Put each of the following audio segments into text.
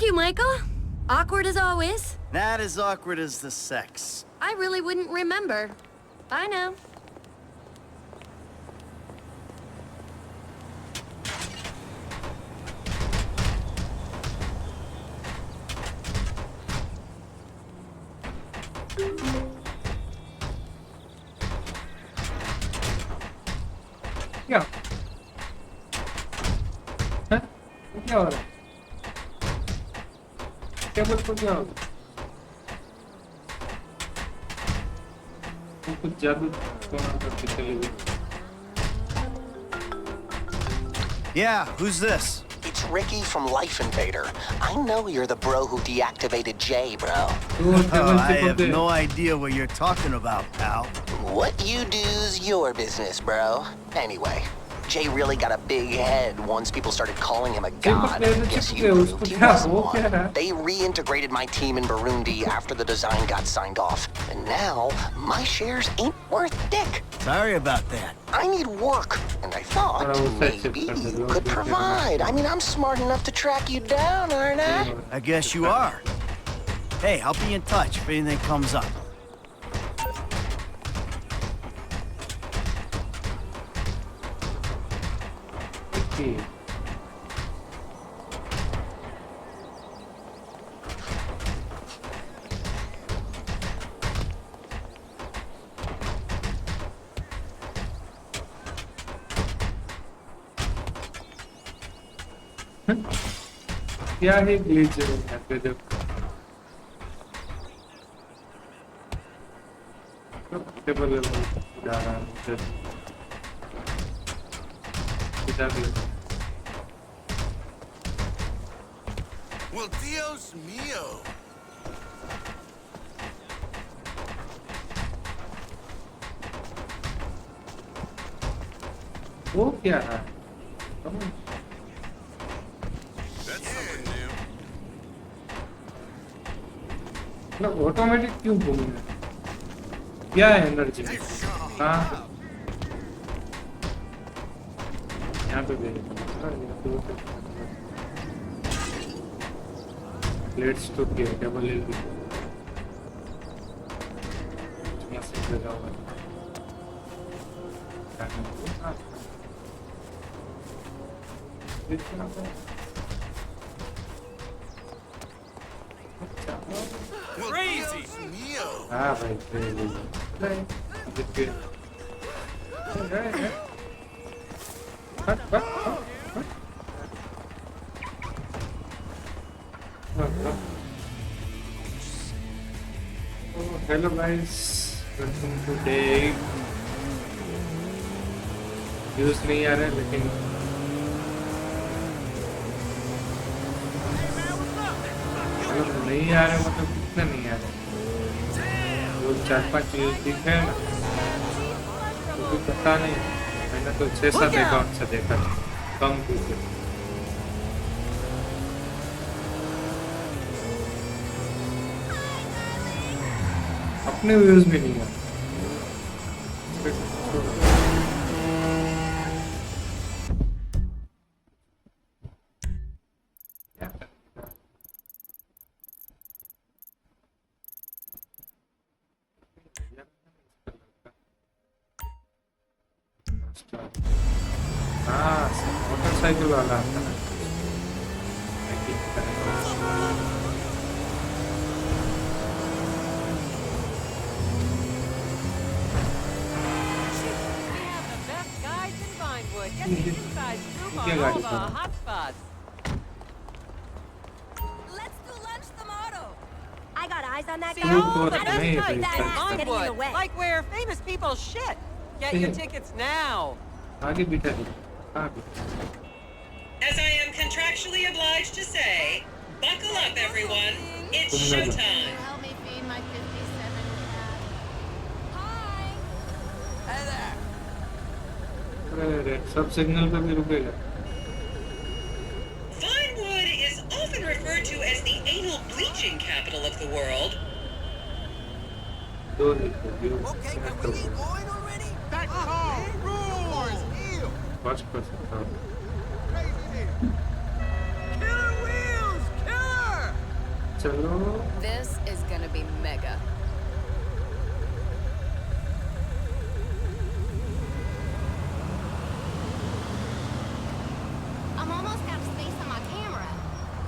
Thank you, Michael. Awkward as always. Not as awkward as the sex. I really wouldn't remember. Bye now. क्या क्या हो रहा है table पर क्या हो रहा है कुछ जादू करके चले गए Yeah, who's this? It's Ricky from Life Invader. I know you're the bro who deactivated Jay, bro. Oh, I have no idea what you're talking about, pal. What you do's your business, bro. Anyway, Jay really got a big head once people started calling him a god. Guess you proved he wasn't one. They reintegrated my team in Burundi after the design got signed off. And now, my shares ain't worth dick. Sorry about that. I need work, and I thought maybe you could provide. I mean, I'm smart enough to track you down, aren't I? I guess you are. Hey, I'll be in touch if anything comes up. Okay. क्या है glitch यहाँ पे जब table level जा रहा है इधर भी Well, Dios mío. वो क्या है That's something new. मतलब ऑटोमेटिक क्यों घूम रहा है क्या है एनर्जी हाँ यहाँ पे प्लेट्स तो क्या डबल एल भी मैसेज लगा हुआ है Crazy. Dios mío. Ah, भाई crazy. Hello guys, welcome to day. Views नहीं आ रहे लेकिन नहीं आ रहे मतलब कितने नहीं आ रहे वो 4-5 व्यूज दिख रहे हैं ना तो भी पता नहीं मैंने तो 6-7 अकाउंट से देखा कम व्यूज अपने व्यूज में नहीं आ मोटरसाइकिल वाला आता है क्या गाड़ी था I got eyes on that See, guy. all I the don't best think guys that in is getting in the Vinewood, way. like where famous people shit. Get your tickets now. आगे बिठा दी As I am contractually obliged to say, buckle up, everyone. It's showtime. Help me feed my 57 cat. Hi. Hey there. अरे सब signal पे भी रुकेगा Vinewood is often referred to as the anal bleaching capital of the world. दो देखो Okay, can we get going already? That car roars. Ew. 5% Crazy there. Killer wheels, killer. चलो This is gonna be mega. I'm almost out of space on my camera.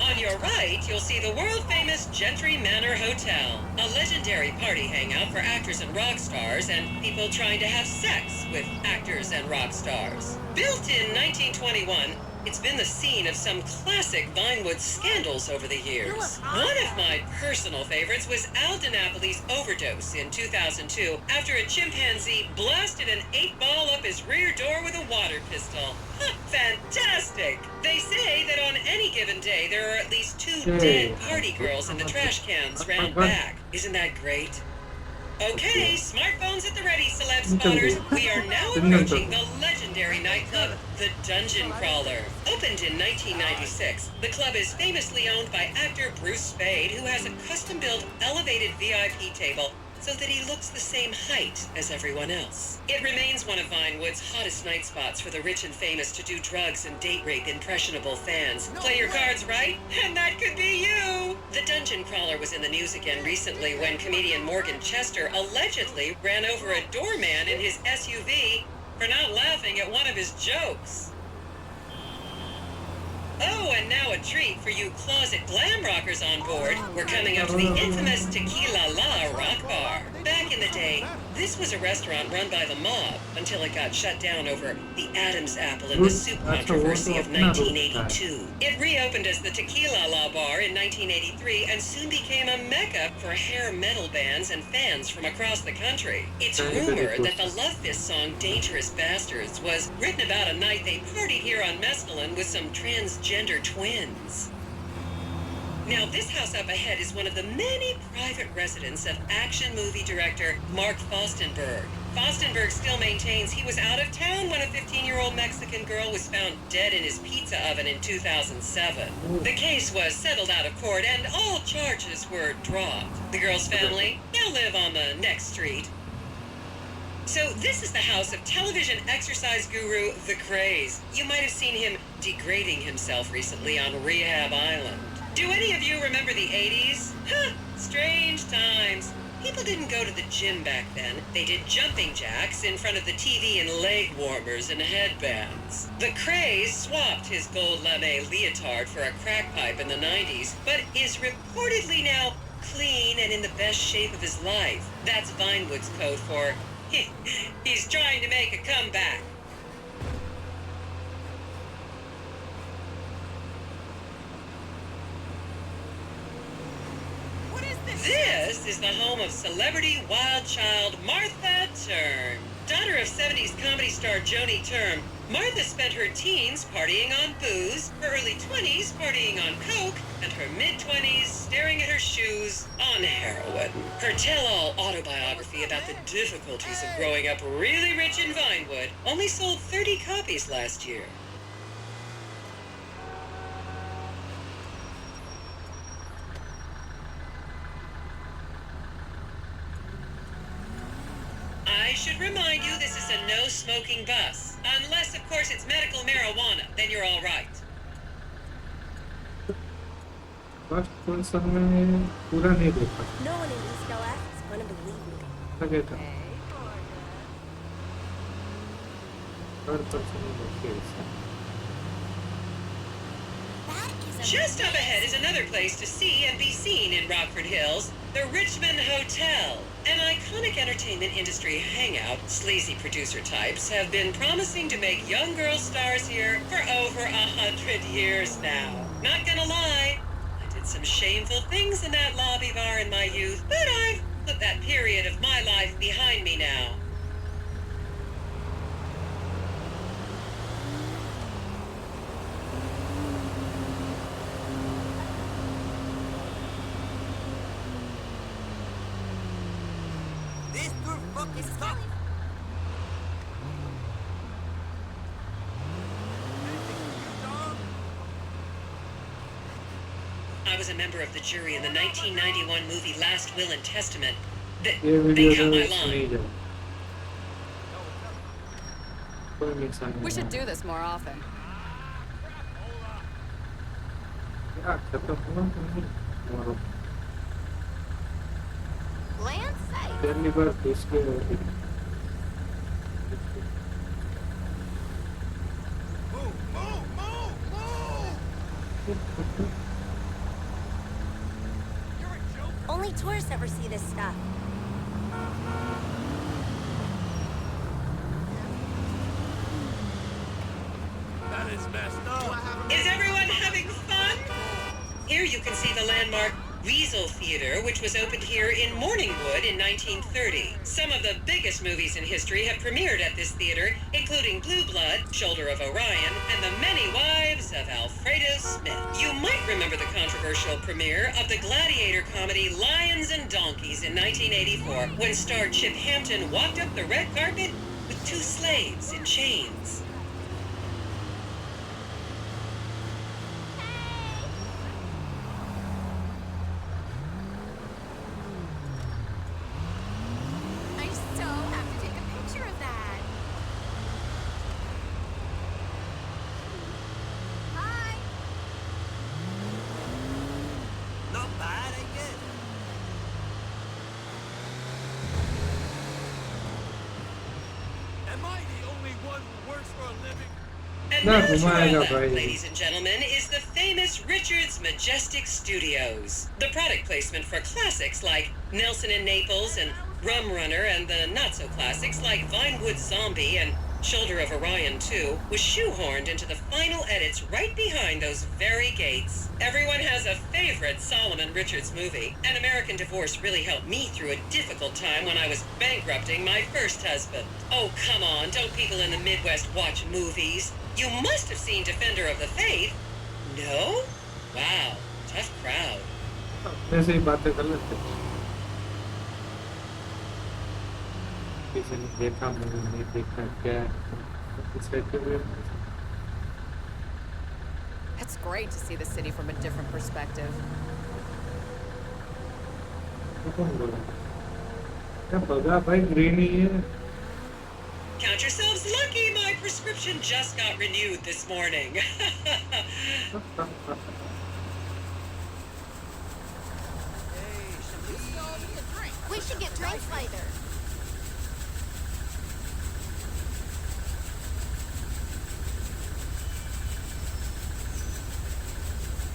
On your right, you'll see the world-famous Gentry Manor Hotel, a legendary party hangout for actors and rock stars and people trying to have sex with actors and rock stars. Built in 1921, it's been the scene of some classic Vinewood scandals over the years. One of my personal favorites was Al DiNapoli's overdose in 2002 after a chimpanzee blasted an 8-ball up his rear door with a water pistol. Fantastic! They say that on any given day there are at least 2 dead party girls in the trash cans round back. Isn't that great? Okay, smartphones at the ready, celeb spotters. We are now approaching the legendary nightclub, the Dungeon Crawler. Opened in 1996, the club is famously owned by actor Bruce Spade, who has a custom-built elevated VIP table so that he looks the same height as everyone else. It remains one of Vinewood's hottest night spots for the rich and famous to do drugs and date rape impressionable fans. Play your cards right, and that could be you! The Dungeon Crawler was in the news again recently when comedian Morgan Chester allegedly ran over a doorman in his SUV for not laughing at one of his jokes. Oh, and now a treat for you closet glam rockers on board. We're coming up to the infamous Tequila La Rock Bar. Back in the day, this was a restaurant run by the mob until it got shut down over the Adam's apple and the soup controversy of 1982. It reopened as the Tequila La Bar in 1983 and soon became a mecca for hair metal bands and fans from across the country. It's rumored that the Love Fist song Dangerous Bastards was written about a night they partied here on mescaline with some transgender twins. Now, this house up ahead is one of the many private residences of action movie director Mark Fostenberg. Fostenberg still maintains he was out of town when a 15-year-old Mexican girl was found dead in his pizza oven in 2007. The case was settled out of court and all charges were dropped. The girl's family now live on the next street. So this is the house of television exercise guru The Craze. You might have seen him degrading himself recently on Rehab Island. Do any of you remember the 80s? Strange times. People didn't go to the gym back then. They did jumping jacks in front of the TV and leg warmers and headbands. The Craze swapped his gold lame leotard for a crack pipe in the 90s, but is reportedly now clean and in the best shape of his life. That's Vinewood's code for he's trying to make a comeback. This is the home of celebrity wild child Martha Term. Daughter of 70s comedy star Joni Term, Martha spent her teens partying on booze, her early 20s partying on coke, and her mid-20s staring at her shoes on heroin. Her tell-all autobiography about the difficulties of growing up really rich in Vinewood only sold 30 copies last year. I should remind you this is a no-smoking bus. Unless, of course, it's medical marijuana. Then you're all right. First person में पूरा नहीं देखा No one in East LA is going to believe me. लगे था third person में देखे Just up ahead is another place to see and be seen in Rockford Hills, the Richmond Hotel. An iconic entertainment industry hangout, sleazy producer types have been promising to make young girl stars here for over 100 years now. Not gonna lie, I did some shameful things in that lobby bar in my youth, but I've put that period of my life behind me now. This tour fucking sucks. I was a member of the jury in the 1991 movie Last Will and Testament. ये They video cut तो my नहीं line. जाए कोई नुकसान नहीं We should do this more often. यार खत्म हुआ तो नहीं और पहली बार घुस गए होगी। Move, move, move, move! You're a joke. Only tourists ever see this stuff. That is messed up. Is everyone having fun? Here you can see the landmark Weasel Theater, which was opened here in Morningwood in 1930. Some of the biggest movies in history have premiered at this theater, including Blue Blood, Shoulder of Orion, and The Many Wives of Alfredo Smith. You might remember the controversial premiere of the gladiator comedy Lions and Donkeys in 1984, when star Chip Hampton walked up the red carpet with two slaves in chains. I so have to take a picture of that. Hi. Not bad, I guess. Am I the only one who works for a living? And No, now to our घुमाएगा left, भाई। ladies and gentlemen, is the famous Richards Majestic Studios. The product placement for classics like Nelson in Naples and Rum Runner, and the not-so-classics like Vinewood Zombie and Shoulder of Orion 2 was shoehorned into the final edits right behind those very gates. Everyone has a favorite Solomon Richards movie. An American Divorce really helped me through a difficult time when I was bankrupting my first husband. Oh, come on, don't people in the Midwest watch movies? You must have seen Defender of the Faith. No? Wow, tough crowd. अपने से ही बातें कर लेते हैं। किसी ने देखा मैंने नहीं देखा क्या है। इस रहते हुए It's great to see the city from a different perspective. कौन बोला? क्या पगा भाई ग्रीन ही है। Count yourselves lucky, my prescription just got renewed this morning. We should get drinks later.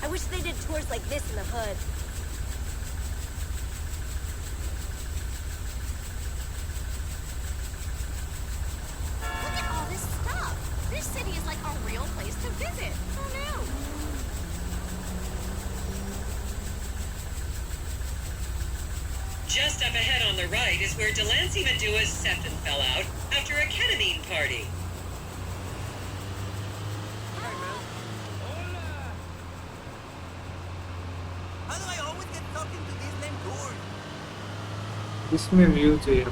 I wish they did tours like this in the hood. Look at all this stuff. This city is like a real place to visit. Who knew? Just up ahead on the right is where Delancey Medua's septum fell out after a ketamine party. How do I always get talking to these lame doors? इसमें view चाहिए।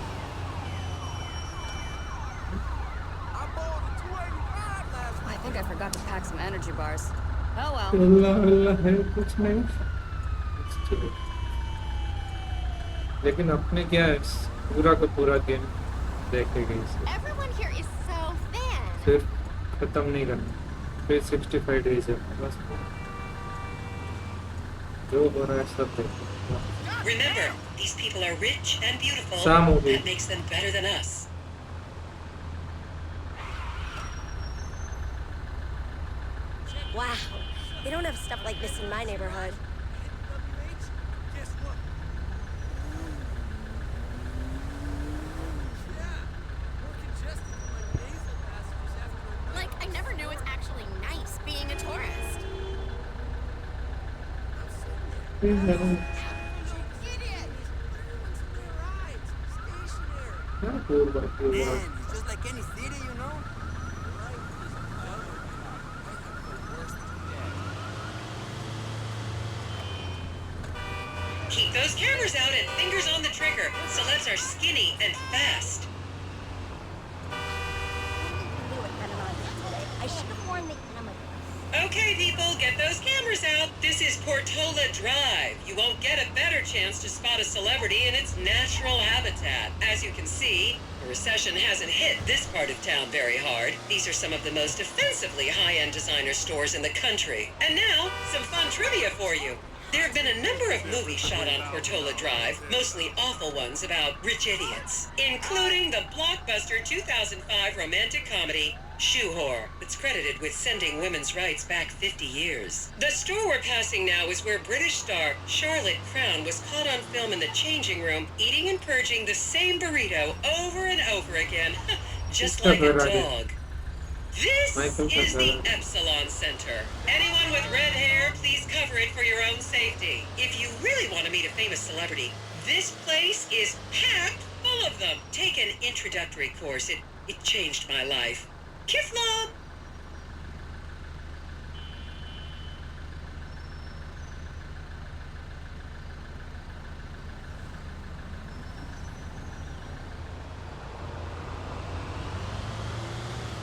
I bought a 285 last I think I forgot to pack some energy bars. Oh well. अल्लाह अल्लाह है कुछ नहीं। चलो। लेकिन अपने क्या है पूरा का पूरा दिन देखेंगे इसे। Everyone here is so thin. फिर खत्म नहीं करना। फिर 65 डेज है बस। जो हो रहा है सब देखो। Remember, these people are rich and beautiful. Sam will be. That makes them better than us. Wow. They don't have stuff like this in my neighborhood. WH? Guess what? Yeah, more congested than my nasal passages after a night. Like, I never knew it's actually nice being a tourist. I'm sitting there. फिर है You idiot! Everyone's in their rides. Stationary. क्या बोल रहा है Man, it's just like any city, you know? Life is another cop. I have the worst day. Keep those cameras out and fingers on the trigger. Celebs are skinny and fast. I should have worn the amethyst. Okay, people, get those cameras out. This is Portola Drive. You won't get a better chance to spot a celebrity in its natural habitat. As you can see, the recession hasn't hit this part of town very hard. These are some of the most offensively high-end designer stores in the country. And now, some fun trivia for you. There have been a number of movies shot on Portola Drive, mostly awful ones about rich idiots, including the blockbuster 2005 romantic comedy Shoe Whore, that's credited with sending women's rights back 50 years. The store we're passing now is where British star Charlotte Crown was caught on film in the changing room, eating and purging the same burrito over and over again, just like a dog. This is the Epsilon Center. Anyone with red hair, please cover it for your own safety. If you really want to meet a famous celebrity, this place is packed full of them. Take an introductory course. It changed my life. Kiflom!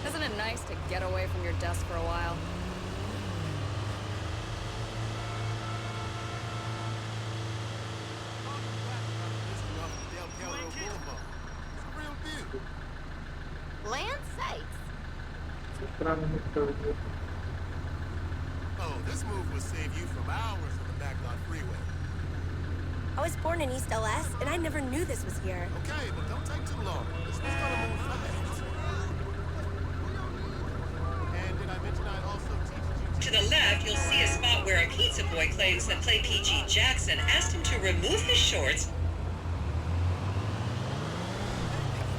Isn't it nice to get away from your desk for a while? Land sakes. Oh, this move will save you from hours on the backlot freeway. I was born in East LS, and I never knew this was here. Okay, but don't take too long. This one's gonna move fast. And did I mention I also teach you To the left, you'll see a spot where a pizza boy claims that Play PG Jackson asked him to remove his shorts.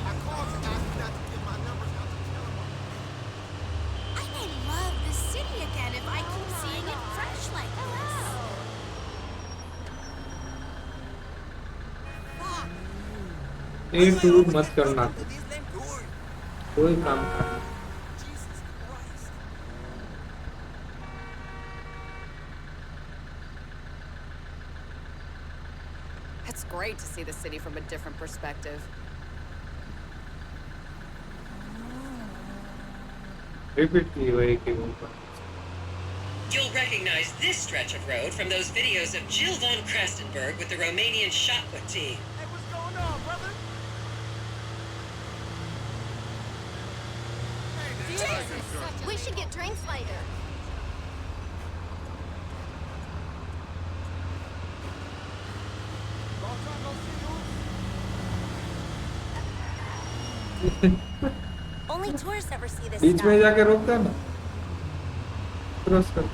I called to ask you not to give my numbers out to Telemark. I may love this city again if I keep seeing it fresh like this. ये tour मत करना कोई काम करना It's great to see the city from a different perspective. Repeat की वही के ऊपर You'll recognize this stretch of road from those videos of Jill von Krastenberg with the Romanian Shotwa team. Hey, what's going on, brother? Jesus! We should get drinks later. Long time no see you. Only tourists ever see this बीच में stuff. जाके रोक देना cross कर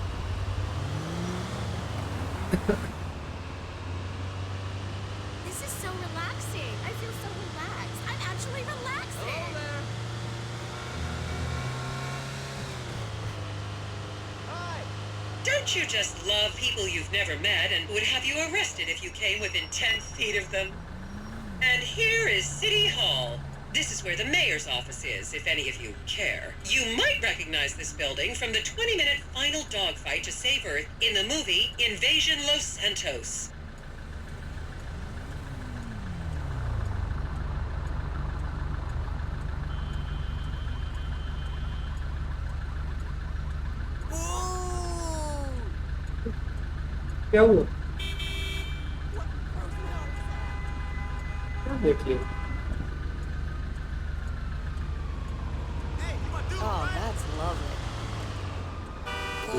This is so relaxing. I feel so relaxed. I'm actually relaxing. Don't you just love people you've never met and would have you arrested if you came within 10 feet of them? And here is City Hall. This is where the mayor's office is, if any of you care. You might recognize this building from the 20-minute final dogfight to save Earth in the movie Invasion Los Santos. क्या हुआ क्या देख लिया Oh, that's lovely.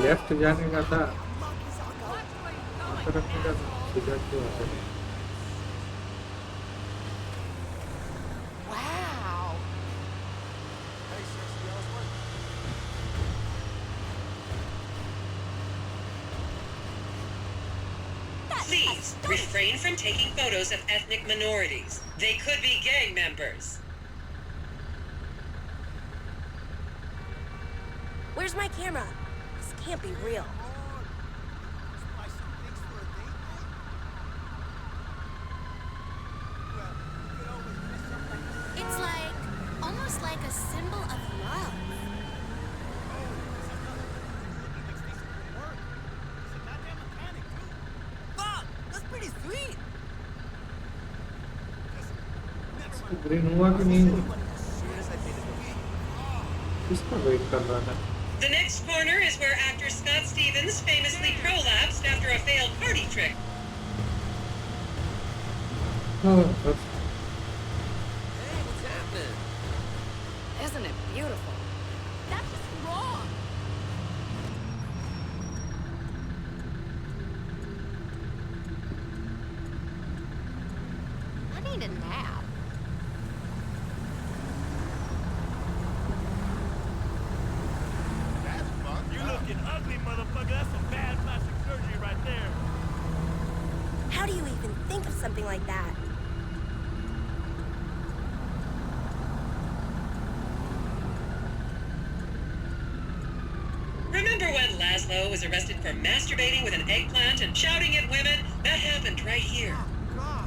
Left जाने का था तरफ नहीं जाना सीधा क्यों आता है Wow. Hey, sexy ass work. Please refrain from taking photos of ethnic minorities. They could be gang members. Where's my camera? This can't be real. Buy some things for a date night? Well, you could always dress up like a It's like, almost like a symbol of love. Green हुआ कि नहीं हुआ किसका wait कर रहा था The next corner is where actor Scott Stevens famously prolapsed after a failed party trick. हाँ बस Hey, what's happening? Isn't it beautiful? That's just wrong. need a nap. That's fucked. You looking ugly, motherfucker. That's some bad plastic surgery right there. How do you even think of something like that? Remember when Laszlo was arrested for masturbating with an eggplant and shouting at women? That happened right here. God.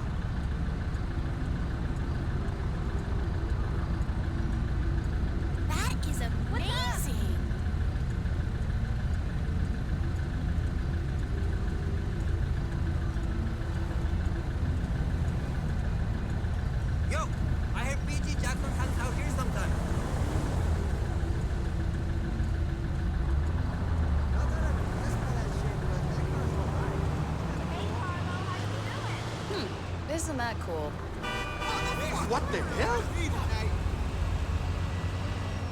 That is amazing. Yo, I heard BG Jackson hangs out here sometime. Not that I'm impressed by that shit, but that girl's alright. Hey, Carlo, how you doing? Isn't that cool? What the hell?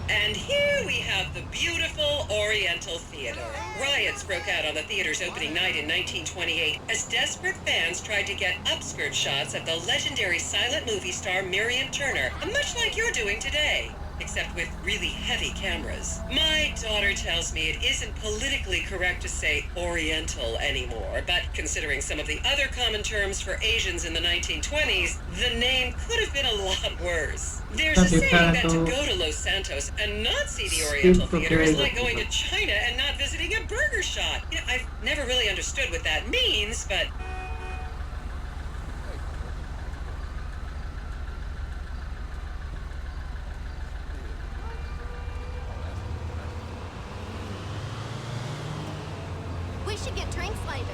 And here we have the beautiful Oriental Theater. Riots broke out on the theater's opening night in 1928 as desperate fans tried to get upskirt shots of the legendary silent movie star Miriam Turner, much like you're doing today, except with really heavy cameras. My daughter tells me it isn't politically correct to say Oriental anymore, but considering some of the other common terms for Asians in the 1920s, the name could have been a lot worse. There's a saying that to go to Los Santos and not see the Oriental Theater is like going to China and not visiting a burger shop. You know, I've never really understood what that means, but We should get drinks later.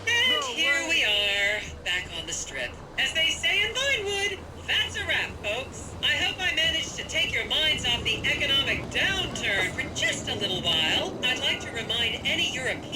And here we are, back on the strip. As they say in Vinewood, that's a wrap, folks. I hope I managed to take your minds off the economic downturn for just a little while. I'd like to remind any European